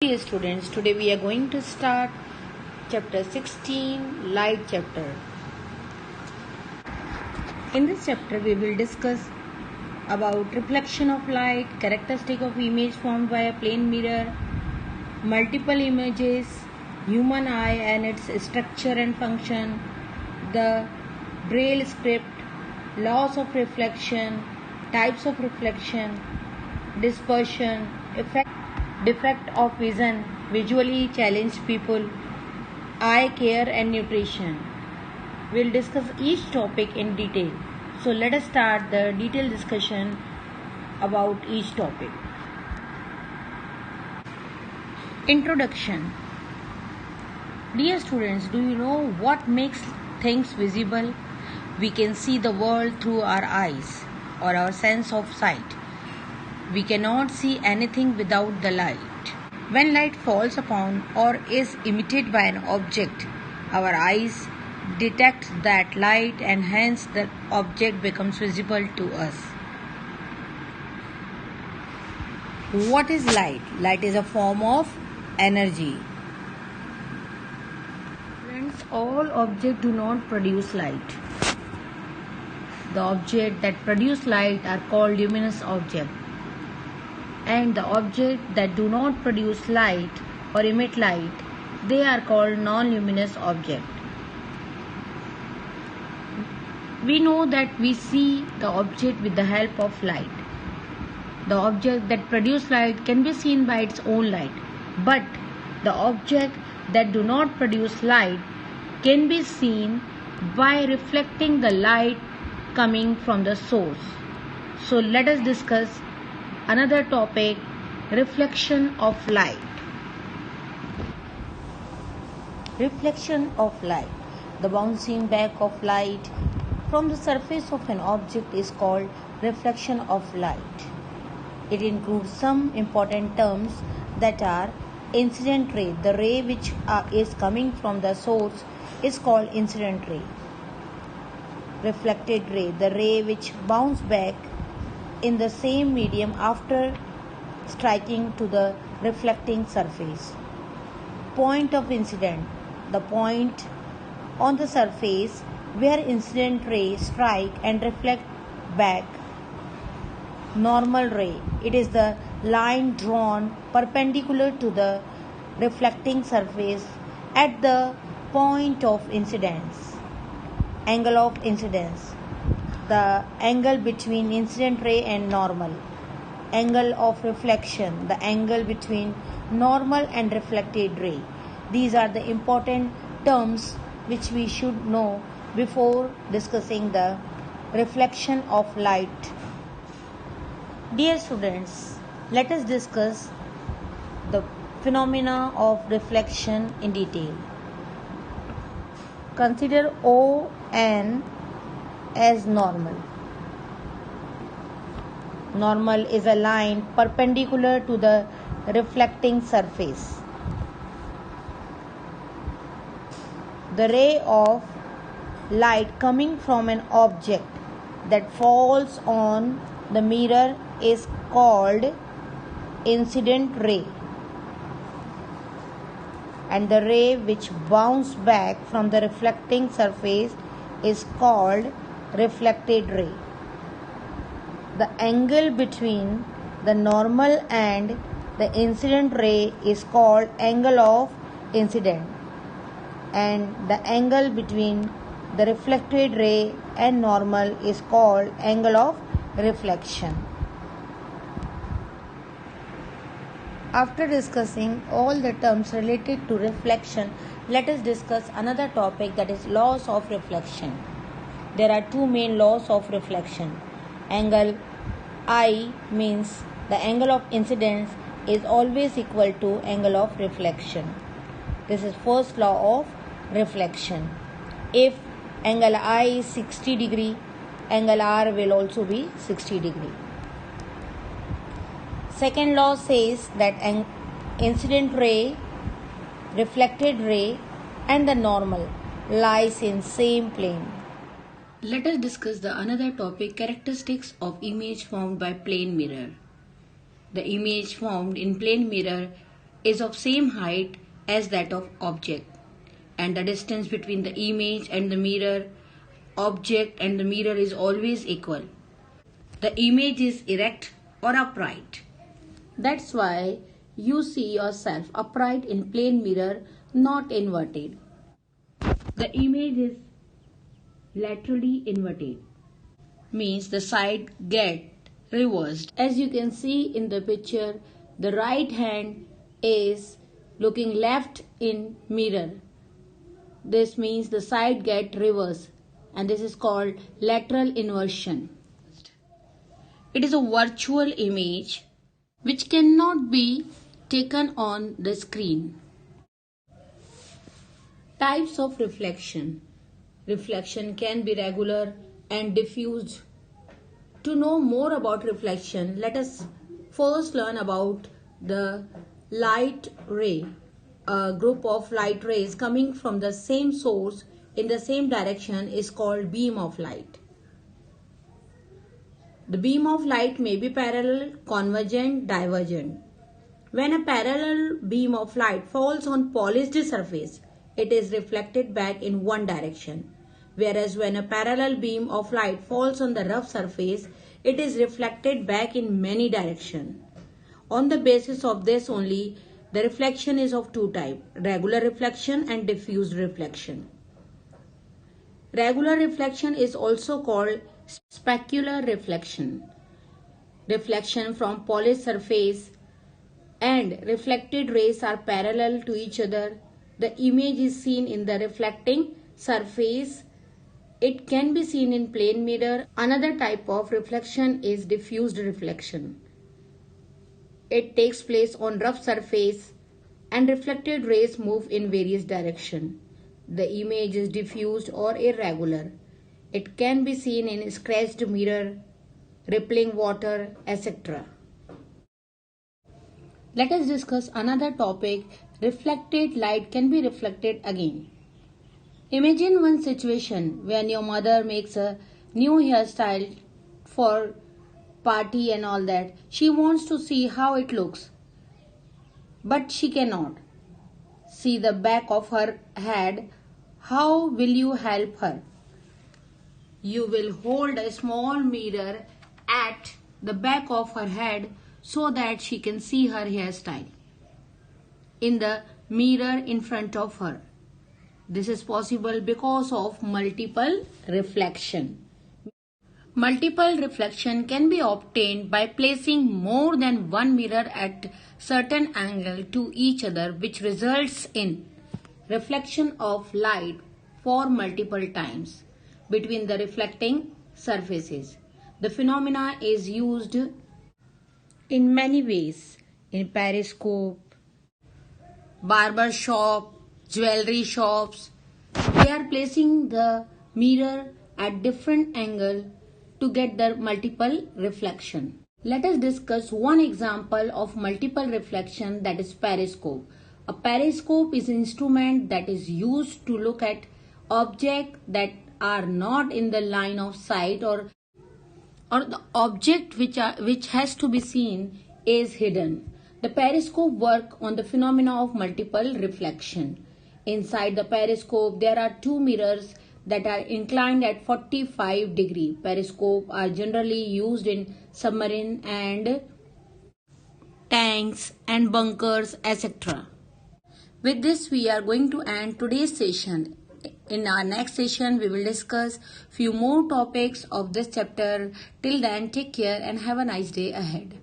dear students, today we are going to start chapter 16, light chapter. In this chapter we will discuss about reflection of light, characteristic of image formed by a plane mirror, multiple images, human eye and its structure and function, the Braille script, laws of reflection, types of reflection, dispersion, defect of vision, visually challenged people, eye care and nutrition. We will discuss each topic in detail. So let us start the detailed discussion about each topic. Introduction. Dear students, do you know what makes things visible? We can see the world through our eyes or our sense of sight. We cannot see anything without the light. When light falls upon or is emitted by an object, our eyes detect that light and hence the object becomes visible to us. What is light? Light is a form of energy. Friends, all objects do not produce light. The objects that produce light are called luminous objects. And the objects that do not produce light or emit light, they are called non-luminous objects. We know that we see the object with the help of light. The object that produce light can be seen by its own light, but the object that do not produce light can be seen by reflecting the light coming from the source. So let us discuss another topic, reflection of light. Reflection of light. The bouncing back of light from the surface of an object is called reflection of light. It includes some important terms that are incident ray. The ray which is coming from the source is called incident ray. Reflected ray. The ray which bounces back in the same medium after striking to the reflecting surface. Point of incident. The point on the surface where incident ray strike and reflect back. Normal ray. It is the line drawn perpendicular to the reflecting surface at the point of incidence. Angle of incidence. The angle between incident ray and normal. Angle of reflection, the angle between normal and reflected ray. These are the important terms which we should know before discussing the reflection of light. Dear students, let us discuss the phenomena of reflection in detail. Consider ON as normal. Normal is a line perpendicular to the reflecting surface. The ray of light coming from an object that falls on the mirror is called incident ray. And the ray which bounces back from the reflecting surface is called reflected ray. The angle between the normal and the incident ray is called angle of incidence, and the angle between the reflected ray and normal is called angle of reflection. After discussing all the terms related to reflection, let us discuss another topic, that is laws of reflection. There are two main laws of reflection. Angle I means the angle of incidence is always equal to angle of reflection. This is first law of reflection. If angle I is 60 degree, angle R will also be 60 degree. Second law says that an incident ray, reflected ray and the normal lies in same plane. Let us discuss the another topic, characteristics of image formed by plane mirror. The image formed in plane mirror is of same height as that of object, and the distance between the image and the mirror object and the mirror is always equal. The image is erect or upright. That's why you see yourself upright in plane mirror, not inverted. The image is laterally inverted, means the side get reversed. As you can see in the picture, the right hand is looking left in mirror. This means the side get reversed, and this is called lateral inversion. It is a virtual image which cannot be taken on the screen. Types of reflection. Reflection can be regular and diffused. To know more about reflection, let us first learn about the light ray. A group of light rays coming from the same source in the same direction is called beam of light. The beam of light may be parallel, convergent, divergent. When a parallel beam of light falls on polished surface, it is reflected back in one direction. Whereas when a parallel beam of light falls on the rough surface, it is reflected back in many directions. On the basis of this only, the reflection is of two types, regular reflection and diffused reflection. Regular reflection is also called specular reflection. Reflection from polished surface and reflected rays are parallel to each other. The image is seen in the reflecting surface. It can be seen in plane mirror. Another type of reflection is diffused reflection. It takes place on rough surface and reflected rays move in various directions. The image is diffused or irregular. It can be seen in scratched mirror, rippling water, etc. Let us discuss another topic. Reflected light can be reflected again. Imagine one situation when your mother makes a new hairstyle for party and all that. She wants to see how it looks, but she cannot see the back of her head. How will you help her? You will hold a small mirror at the back of her head so that she can see her hairstyle in the mirror in front of her. This is possible because of multiple reflection. Multiple reflection can be obtained by placing more than one mirror at certain angle to each other, which results in reflection of light for multiple times between the reflecting surfaces. The phenomena is used in many ways: in periscope, barber shop, jewelry shops. They are placing the mirror at different angle to get the multiple reflection. Let us discuss one example of multiple reflection, that is periscope. A periscope is an instrument that is used to look at objects that are not in the line of sight, or the object which has to be seen is hidden. The periscope work on the phenomena of multiple reflection. Inside the periscope, there are two mirrors that are inclined at 45 degree. Periscope are generally used in submarine and tanks and bunkers, etc. With this, we are going to end today's session. In our next session, we will discuss few more topics of this chapter. Till then, take care and have a nice day ahead.